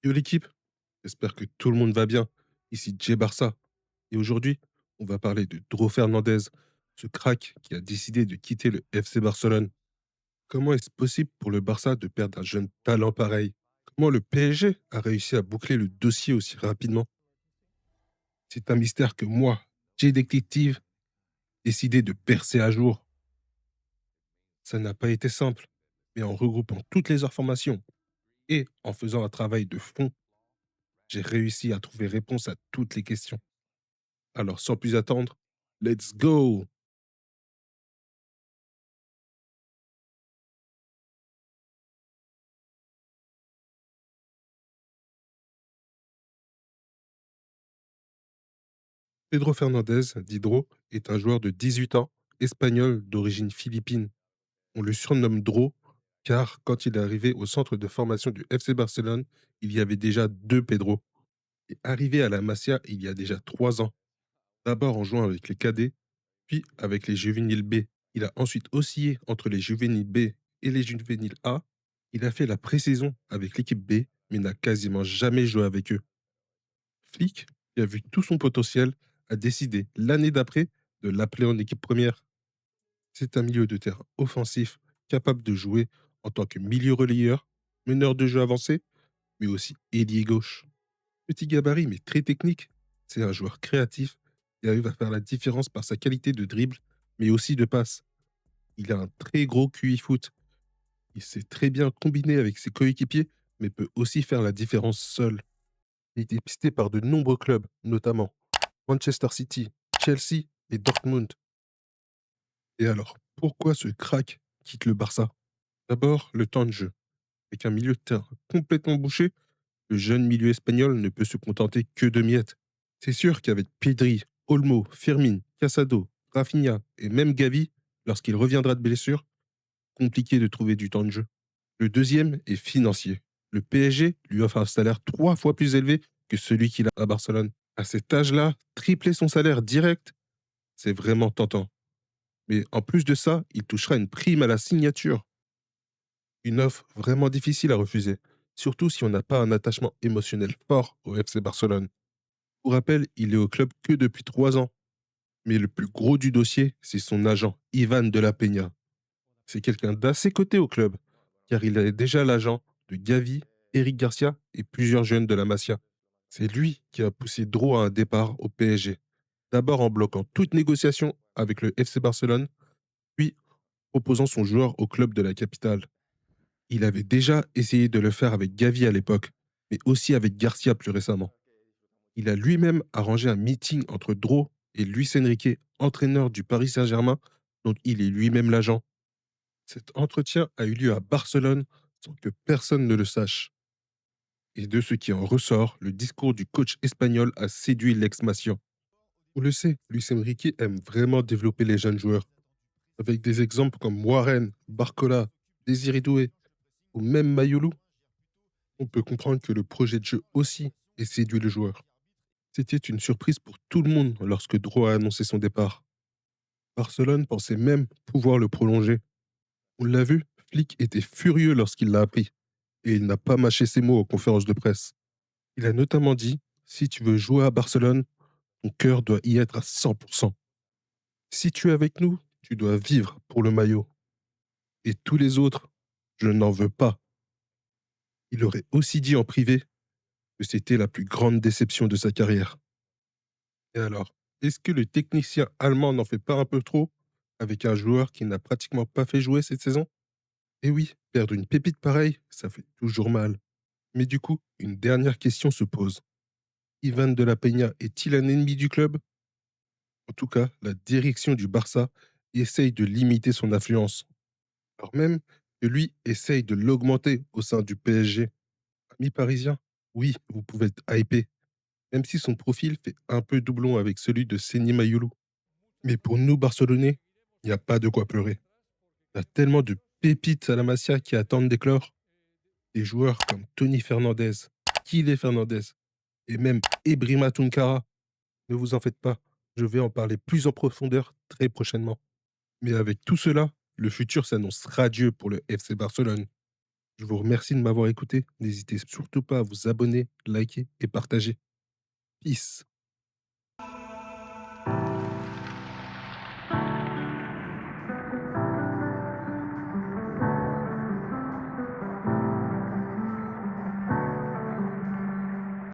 Yo l'équipe, j'espère que tout le monde va bien. Ici Jay Barça. Et aujourd'hui, on va parler de Dro Fernandez, ce crack qui a décidé de quitter le FC Barcelone. Comment est-ce possible pour le Barça de perdre un jeune talent pareil? Comment le PSG a réussi à boucler le dossier aussi rapidement? C'est un mystère que moi, Jay Détective, décidé de percer à jour. Ça n'a pas été simple, mais en regroupant toutes les informations et en faisant un travail de fond, j'ai réussi à trouver réponse à toutes les questions. Alors, sans plus attendre, let's go! Pedro Fernandez, d'Hydro, est un joueur de 18 ans, espagnol d'origine philippine. On le surnomme Dro, car quand il est arrivé au centre de formation du FC Barcelone, il y avait déjà deux Pedro. Et arrivé à la Masia il y a déjà 3 ans, d'abord en jouant avec les cadets, puis avec les juvéniles B. Il a ensuite oscillé entre les juvéniles B et les juvéniles A. Il a fait la pré-saison avec l'équipe B, mais n'a quasiment jamais joué avec eux. Flick, qui a vu tout son potentiel, a décidé l'année d'après de l'appeler en équipe première. C'est un milieu de terrain offensif, capable de jouer en tant que milieu relayeur, meneur de jeu avancé, mais aussi ailier gauche. Petit gabarit, mais très technique. C'est un joueur créatif qui arrive à faire la différence par sa qualité de dribble, mais aussi de passe. Il a un très gros QI foot. Il sait très bien combiner avec ses coéquipiers, mais peut aussi faire la différence seul. Il a été pisté par de nombreux clubs, notamment Manchester City, Chelsea et Dortmund. Et alors, pourquoi ce crack quitte le Barça? D'abord, le temps de jeu. Avec un milieu de terrain complètement bouché, le jeune milieu espagnol ne peut se contenter que de miettes. C'est sûr qu'avec Pedri, Olmo, Firmin, Casado, Rafinha et même Gavi, lorsqu'il reviendra de blessure, compliqué de trouver du temps de jeu. Le deuxième est financier. Le PSG lui offre un salaire 3 fois plus élevé que celui qu'il a à Barcelone. À cet âge-là, tripler son salaire direct, c'est vraiment tentant. Mais en plus de ça, il touchera une prime à la signature. Une offre vraiment difficile à refuser, surtout si on n'a pas un attachement émotionnel fort au FC Barcelone. Pour rappel, il est au club que depuis 3 ans. Mais le plus gros du dossier, c'est son agent, Ivan de la Peña. C'est quelqu'un d'assez coté au club, car il est déjà l'agent de Gavi, Eric Garcia et plusieurs jeunes de la Masia. C'est lui qui a poussé Dro à un départ au PSG. D'abord en bloquant toute négociation avec le FC Barcelone, puis proposant son joueur au club de la capitale. Il avait déjà essayé de le faire avec Gavi à l'époque, mais aussi avec Garcia plus récemment. Il a lui-même arrangé un meeting entre Dro et Luis Enrique, entraîneur du Paris Saint-Germain, dont il est lui-même l'agent. Cet entretien a eu lieu à Barcelone sans que personne ne le sache. Et de ce qui en ressort, le discours du coach espagnol a séduit l'ex-Massien. On le sait, Luis Enrique aime vraiment développer les jeunes joueurs, avec des exemples comme Warren, Barcola, Désiré Doué ou même Mayulu. On peut comprendre que le projet de jeu aussi ait séduit le joueur. C'était une surprise pour tout le monde lorsque Dro a annoncé son départ. Barcelone pensait même pouvoir le prolonger. On l'a vu, Flick était furieux lorsqu'il l'a appris, et il n'a pas mâché ses mots aux conférences de presse. Il a notamment dit: si tu veux jouer à Barcelone, ton cœur doit y être à 100%. Si tu es avec nous, tu dois vivre pour le maillot. Et tous les autres, je n'en veux pas. Il aurait aussi dit en privé que c'était la plus grande déception de sa carrière. Et alors, est-ce que le technicien allemand n'en fait pas un peu trop avec un joueur qui n'a pratiquement pas fait jouer cette saison? Eh oui, perdre une pépite pareille, ça fait toujours mal. Mais du coup, une dernière question se pose. Ivan de la Peña est-il un ennemi du club? En tout cas, la direction du Barça essaye de limiter son influence. Alors même que lui essaye de l'augmenter au sein du PSG. Ami parisien, oui, vous pouvez être hypé, même si son profil fait un peu doublon avec celui de Seni Mayulu. Mais pour nous, Barcelonais, il n'y a pas de quoi pleurer. Il y a tellement de pépites à la Masia qui attendent d'éclore. Des joueurs comme Tony Fernandez, Kile Fernandez et même Ebrima Tunkara. Ne vous en faites pas, je vais en parler plus en profondeur très prochainement. Mais avec tout cela, le futur s'annonce radieux pour le FC Barcelone. Je vous remercie de m'avoir écouté. N'hésitez surtout pas à vous abonner, liker et partager. Peace.